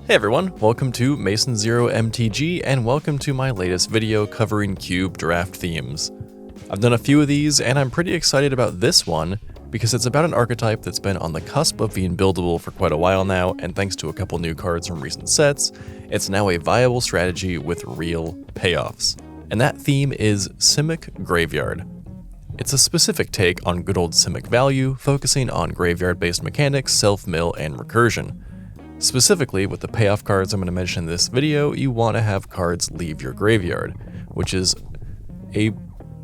Hey everyone, welcome to Masonzero MTG and welcome to my latest video covering cube draft themes. I've done a few of these and I'm pretty excited about this one because it's about an archetype that's been on the cusp of being buildable for quite a while now, and thanks to a couple new cards from recent sets, it's now a viable strategy with real payoffs. And that theme is Simic Graveyard. It's a specific take on good old Simic value, focusing on graveyard-based mechanics, self-mill, and recursion. Specifically, with the payoff cards I'm going to mention in this video, you want to have cards leave your graveyard, which is a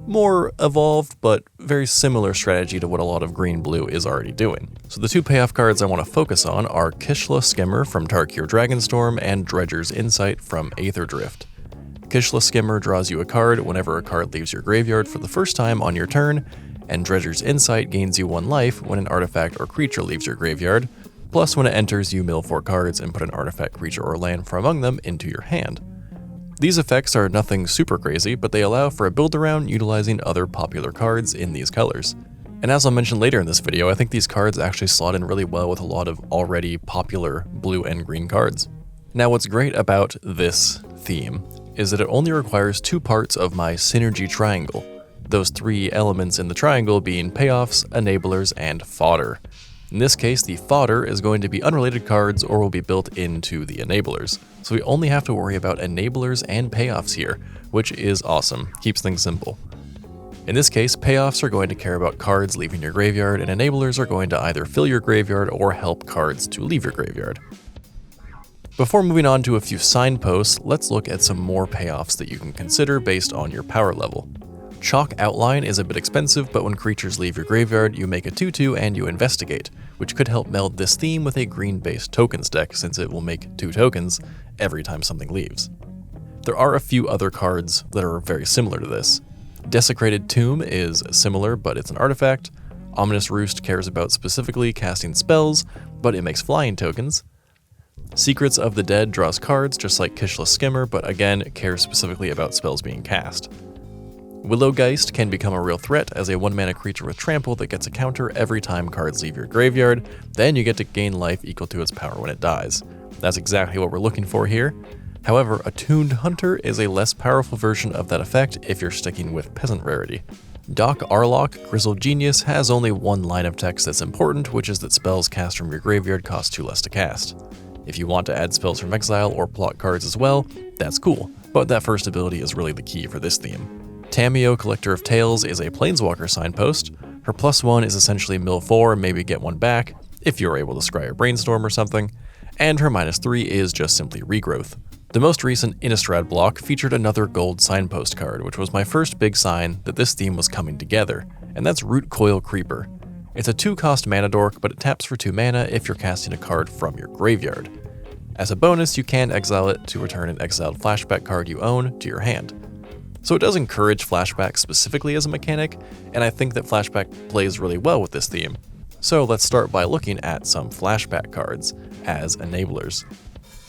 more evolved but very similar strategy to what a lot of green-blue is already doing. So the two payoff cards I want to focus on are Kishla Skimmer from Tarkir Dragonstorm and Dredger's Insight from Aether Drift. Kishla Skimmer draws you a card whenever a card leaves your graveyard for the first time on your turn, and Dredger's Insight gains you 1 life when an artifact or creature leaves your graveyard. Plus, when it enters, you mill 4 cards and put an artifact, creature, or land from among them into your hand. These effects are nothing super crazy, but they allow for a build-around utilizing other popular cards in these colors. And as I'll mention later in this video, I think these cards actually slot in really well with a lot of already popular blue and green cards. Now, what's great about this theme is that it only requires 2 parts of my synergy triangle, those 3 elements in the triangle being payoffs, enablers, and fodder. In this case, the fodder is going to be unrelated cards or will be built into the enablers. So we only have to worry about enablers and payoffs here, which is awesome, keeps things simple. In this case, payoffs are going to care about cards leaving your graveyard, and enablers are going to either fill your graveyard or help cards to leave your graveyard. Before moving on to a few signposts, let's look at some more payoffs that you can consider based on your power level. Chalk Outline is a bit expensive, but when creatures leave your graveyard, you make a 2/2 and you investigate, which could help meld this theme with a green-based tokens deck since it will make 2 tokens every time something leaves. There are a few other cards that are very similar to this. Desecrated Tomb is similar, but it's an artifact. Ominous Roost cares about specifically casting spells, but it makes flying tokens. Secrets of the Dead draws cards just like Kishla Skimmer, but again cares specifically about spells being cast. Willowgeist can become a real threat as a 1-mana creature with trample that gets a counter every time cards leave your graveyard, then you get to gain life equal to its power when it dies. That's exactly what we're looking for here. However, Attuned Hunter is a less powerful version of that effect if you're sticking with Peasant rarity. Doc Arlock, Grizzled Genius, has only 1 line of text that's important, which is that spells cast from your graveyard cost 2 less to cast. If you want to add spells from exile or plot cards as well, that's cool, but that first ability is really the key for this theme. Tameo, Collector of Tales, is a Planeswalker signpost. Her +1 is essentially mill 4 and maybe get 1 back, if you're able to scry or brainstorm or something, and her -3 is just simply regrowth. The most recent Innistrad block featured another gold signpost card, which was my first big sign that this theme was coming together, and that's Root Coil Creeper. It's a 2-cost mana dork, but it taps for 2 mana if you're casting a card from your graveyard. As a bonus, you can exile it to return an exiled flashback card you own to your hand. So it does encourage flashback specifically as a mechanic, and I think that flashback plays really well with this theme. So let's start by looking at some flashback cards as enablers.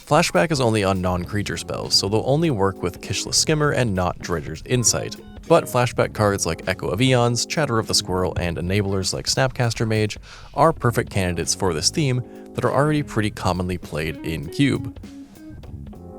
Flashback is only on non-creature spells, so they'll only work with Kishla Skimmer and not Dredger's Insight. But flashback cards like Echo of Eons, Chatter of the Squirrel, and enablers like Snapcaster Mage are perfect candidates for this theme that are already pretty commonly played in Cube.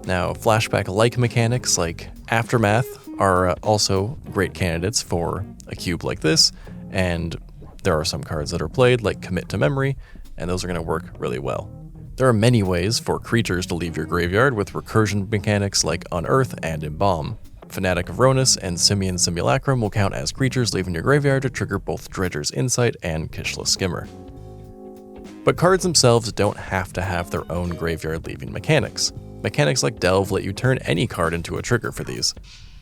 Now, flashback-like mechanics like Aftermath are also great candidates for a cube like this, and there are some cards that are played like Commit to Memory, and those are going to work really well. There are many ways for creatures to leave your graveyard with recursion mechanics like Unearth and Embalm. Fanatic of Ronus and Simian Simulacrum will count as creatures leaving your graveyard to trigger both Dredger's Insight and Kishla Skimmer. But cards themselves don't have to have their own graveyard leaving mechanics. Mechanics like Delve let you turn any card into a trigger for these.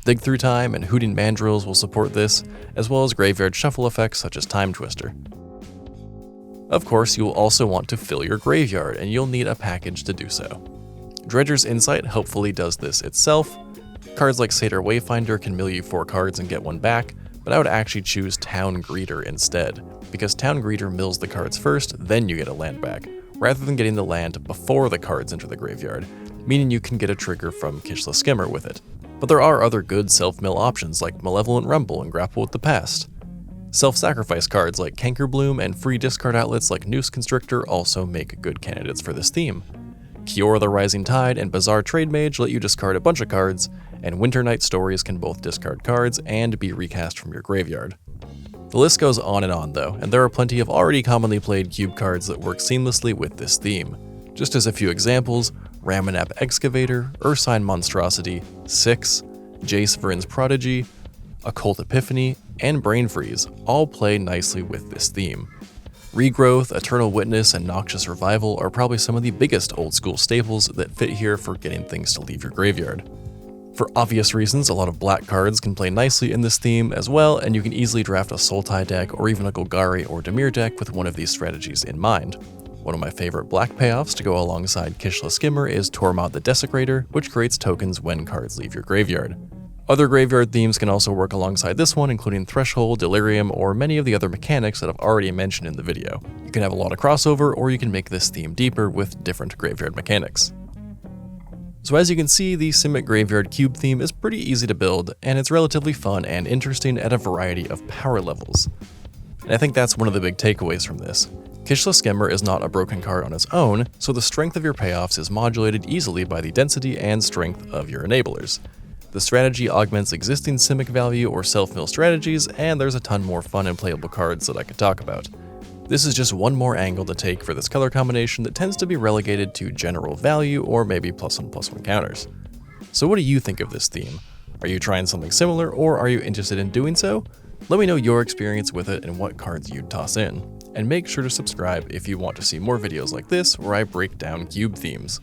Dig Through Time and Hooting Mandrills will support this, as well as graveyard shuffle effects such as Time Twister. Of course, you'll also want to fill your graveyard, and you'll need a package to do so. Dredger's Insight helpfully does this itself. Cards like Satyr Wayfinder can mill you 4 cards and get 1 back, but I would actually choose Town Greeter instead, because Town Greeter mills the cards first, then you get a land back, rather than getting the land before the cards enter the graveyard, meaning you can get a trigger from Kishla Skimmer with it. But there are other good self-mill options like Malevolent Rumble and Grapple with the Past. Self-sacrifice cards like Cankerbloom and free discard outlets like Noose Constrictor also make good candidates for this theme. Kiora the Rising Tide and Bazaar Trade Mage let you discard a bunch of cards, and Winter Night Stories can both discard cards and be recast from your graveyard. The list goes on and on though, and there are plenty of already commonly played cube cards that work seamlessly with this theme. Just as a few examples, Ramanap Excavator, Ursine Monstrosity, Six, Jace Vryn's Prodigy, Occult Epiphany, and Brain Freeze all play nicely with this theme. Regrowth, Eternal Witness, and Noxious Revival are probably some of the biggest old school staples that fit here for getting things to leave your graveyard. For obvious reasons, a lot of black cards can play nicely in this theme as well, and you can easily draft a Sultai deck or even a Golgari or Dimir deck with one of these strategies in mind. One of my favorite black payoffs to go alongside Kishla Skimmer is Tormod the Desecrator, which creates tokens when cards leave your graveyard. Other graveyard themes can also work alongside this one, including Threshold, Delirium, or many of the other mechanics that I've already mentioned in the video. You can have a lot of crossover, or you can make this theme deeper with different graveyard mechanics. So as you can see, the Simic Graveyard Cube theme is pretty easy to build, and it's relatively fun and interesting at a variety of power levels. And I think that's one of the big takeaways from this. Kishla Skimmer is not a broken card on its own, so the strength of your payoffs is modulated easily by the density and strength of your enablers. The strategy augments existing Simic value or self-mill strategies, and there's a ton more fun and playable cards that I could talk about. This is just one more angle to take for this color combination that tends to be relegated to general value or maybe +1/+1 counters. So what do you think of this theme? Are you trying something similar, or are you interested in doing so? Let me know your experience with it and what cards you'd toss in. And make sure to subscribe if you want to see more videos like this where I break down cube themes.